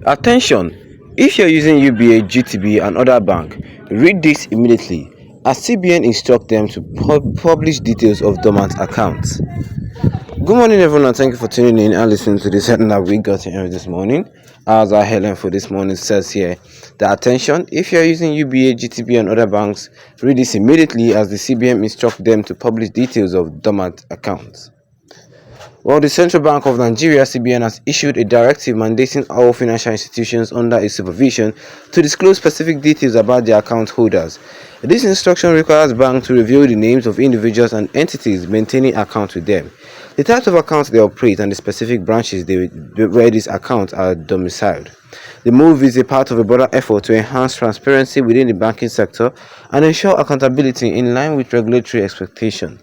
Attention! If you're using UBA, GTB and other bank, read this immediately as CBN instruct them to publish details of dormant accounts. Good morning everyone and thank you for tuning in and listening to this headline that we got here this morning. As our headline for this morning says here, the attention, if you're using UBA, GTB and other banks, read this immediately as the CBN instruct them to publish details of dormant accounts. Well, the Central Bank of Nigeria (CBN) has issued a directive mandating all financial institutions under its supervision to disclose specific details about their account holders. This instruction requires banks to reveal the names of individuals and entities maintaining accounts with them, the types of accounts they operate, and the specific branches where these accounts are domiciled. The move is a part of a broader effort to enhance transparency within the banking sector and ensure accountability in line with regulatory expectations.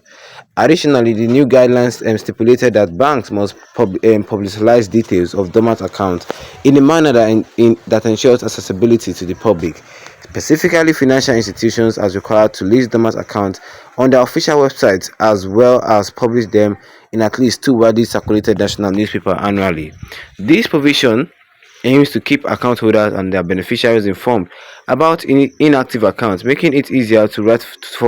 Additionally, the new guidelines stipulated that banks must publicize details of dormant accounts in a manner that ensures accessibility to the public. Specifically, financial institutions are required to list dormant accounts on their official websites as well as publish them in at least two widely circulated national newspapers annually. This provision aims to keep account holders and their beneficiaries informed about inactive accounts, making it easier for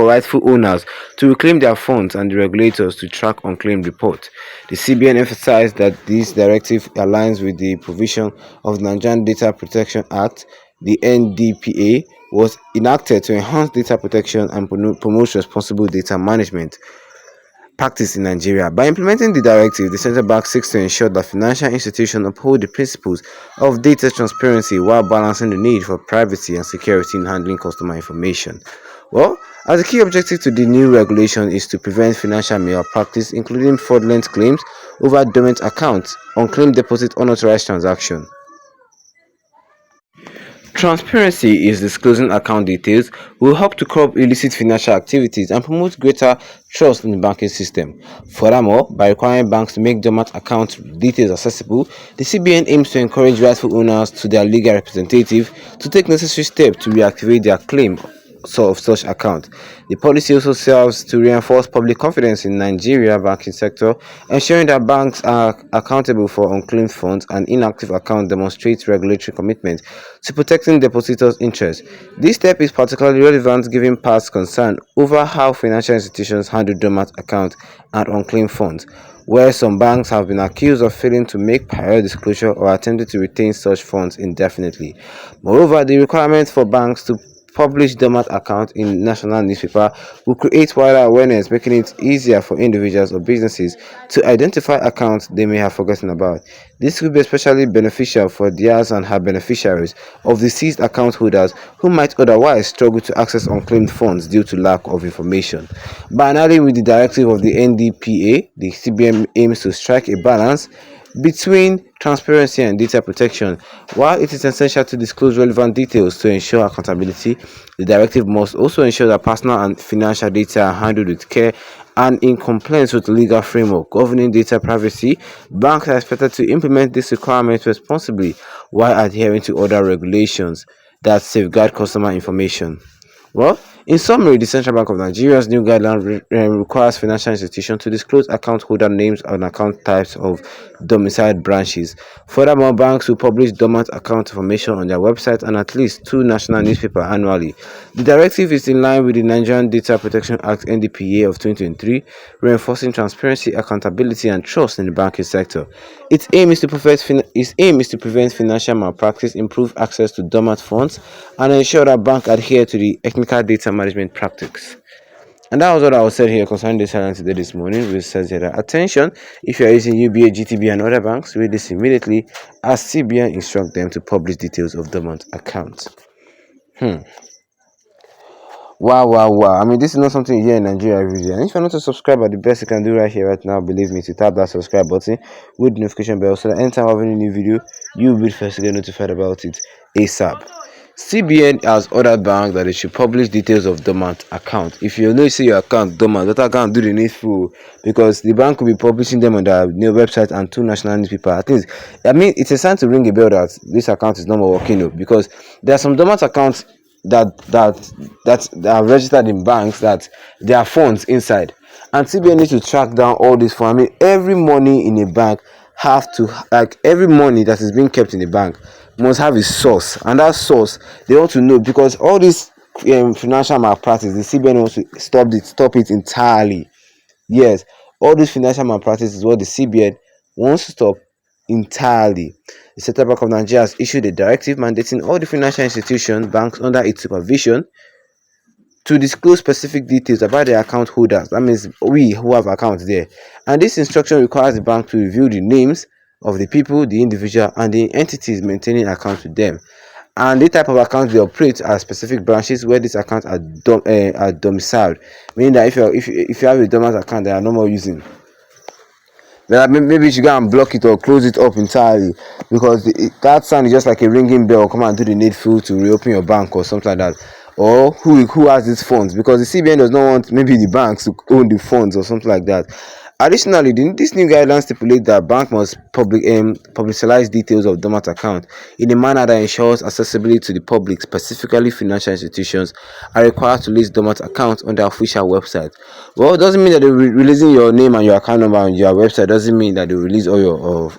rightful owners to reclaim their funds and the regulators to track unclaimed reports. The CBN emphasized that this directive aligns with the provision of the Nigerian Data Protection Act. The NDPA was enacted to enhance data protection and promote responsible data management practice in Nigeria. By implementing the directive, the central bank seeks to ensure that financial institutions uphold the principles of data transparency while balancing the need for privacy and security in handling customer information. Well, as a key objective to the new regulation is to prevent financial malpractice, including fraudulent claims over dormant accounts, unclaimed deposit, unauthorized transactions. Transparency is disclosing account details will help to curb illicit financial activities and promote greater trust in the banking system. Furthermore, by requiring banks to make dormant account details accessible, the CBN aims to encourage rightful owners to their legal representative to take necessary steps to reactivate their claim of such account. The policy also serves to reinforce public confidence in Nigeria banking sector, ensuring that banks are accountable for unclaimed funds and inactive accounts demonstrates regulatory commitment to protecting depositors' interests. This step is particularly relevant given past concern over how financial institutions handle dormant accounts and unclaimed funds, where some banks have been accused of failing to make prior disclosure or attempting to retain such funds indefinitely. Moreover, the requirement for banks to publish dormant accounts in national newspaper will create wider awareness, making it easier for individuals or businesses to identify accounts they may have forgotten about. This will be especially beneficial for theirs and her beneficiaries of the seized account holders who might otherwise struggle to access unclaimed funds due to lack of information. By aligning with the directive of the NDPA, the CBN aims to strike a balance between transparency and data protection. While it is essential to disclose relevant details to ensure accountability, the directive must also ensure that personal and financial data are handled with care and in compliance with the legal framework governing data privacy. Banks are expected to implement this requirement responsibly while adhering to other regulations that safeguard customer information. Well, in summary, the Central Bank of Nigeria's new guideline requires financial institutions to disclose account holder names and account types of domiciled branches. Furthermore, banks will publish dormant account information on their website and at least two national newspapers annually. The directive is in line with the Nigerian Data Protection Act (NDPA) of 2023, reinforcing transparency, accountability, and trust in the banking sector. Its aim is to prevent financial malpractice, improve access to dormant funds, and ensure that banks adhere to the technical data management practice. And that was what I was said here concerning this headline today this morning, which says here that attention, if you are using UBA, GTB and other banks, read this immediately as CBN instruct them to publish details of dormant accounts. Wow. I mean, this is not something you hear in Nigeria every day. And if you're not a subscriber, the best you can do right here, right now, believe me, to tap that subscribe button with the notification bell so that anytime I have any new video, you'll be the first to get notified about it ASAP. CBN has ordered banks that they should publish details of dormant account. If you know you see your account dormant, that account do the needful, because the bank will be publishing them on their new website and two national newspapers. I mean, it's a sign to ring a bell that this account is no more working, because there are some dormant accounts that are registered in banks that there are funds inside, and CBN needs to track down all these funds. I mean, every money in a bank have to, like every money that is being kept in the bank must have a source, and that source they want to know, because all this financial malpractice, the CBN wants to stop it entirely. Yes, all this financial malpractice is what the CBN wants to stop entirely. The Central Bank of Nigeria has issued a directive mandating all the financial institutions, banks under its supervision, to disclose specific details about their account holders. That means we who have accounts there. And this instruction requires the bank to reveal the names of the people, the individual, and the entities maintaining accounts with them. And the type of accounts they operate are specific branches where these accounts are domiciled, meaning that if you have a dormant account that are no more using, then maybe you should go and block it or close it up entirely, because that sound is just like a ringing bell. Come and do the needful to reopen your bank or something like that. Or who has these funds, because the CBN does not want maybe the banks to own the funds or something like that. Additionally, this new guidelines stipulate that bank must publicize details of dormant account in a manner that ensures accessibility to the public. Specifically, financial institutions are required to list dormant accounts on their official website. Well, it doesn't mean that they're releasing your name and your account number on your website. Doesn't mean that they release all your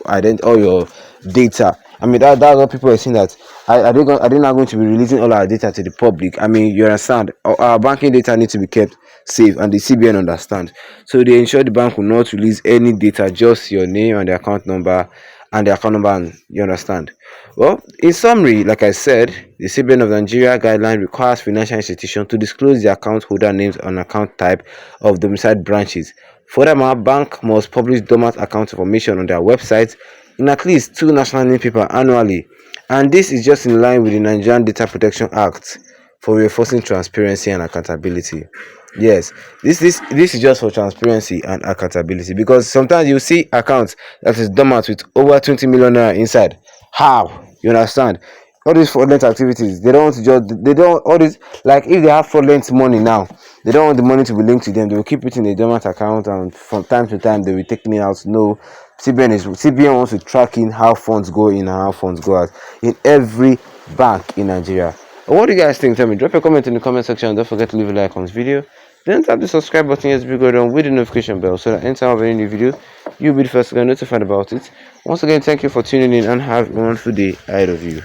all your data. I mean, that's what people are saying, that are they not going to be releasing all our data to the public? I mean, you understand, our banking data needs to be kept safe, and the CBN understand. So they ensure the bank will not release any data, just your name and the account number, and you understand. Well, in summary, like I said, the CBN of Nigeria guideline requires financial institutions to disclose the account holder names and account type of domiciled branches. Furthermore, bank must publish dormant account information on their website in at least 2 national newspapers annually, and this is just in line with the Nigerian Data Protection Act for reinforcing transparency and accountability. Yes, this is just for transparency and accountability, because sometimes you see accounts that is dormant with over 20 million naira inside. How? You understand? All these fraudulent activities, they don't want to just, they don't, all this, like if they have fraudulent money now, they don't want the money to be linked to them. They will keep it in a dormant account, and from time to time they will take me out. No, CBN wants to track in how funds go in and how funds go out in every bank in Nigeria. What do you guys think? Tell me. Drop a comment in the comment section. Don't forget to leave a like on this video. Then tap the subscribe button as we go down with the notification bell, so that anytime I have any new video, you'll be the first to get notified about it. Once again, thank you for tuning in, and have a wonderful day ahead of you.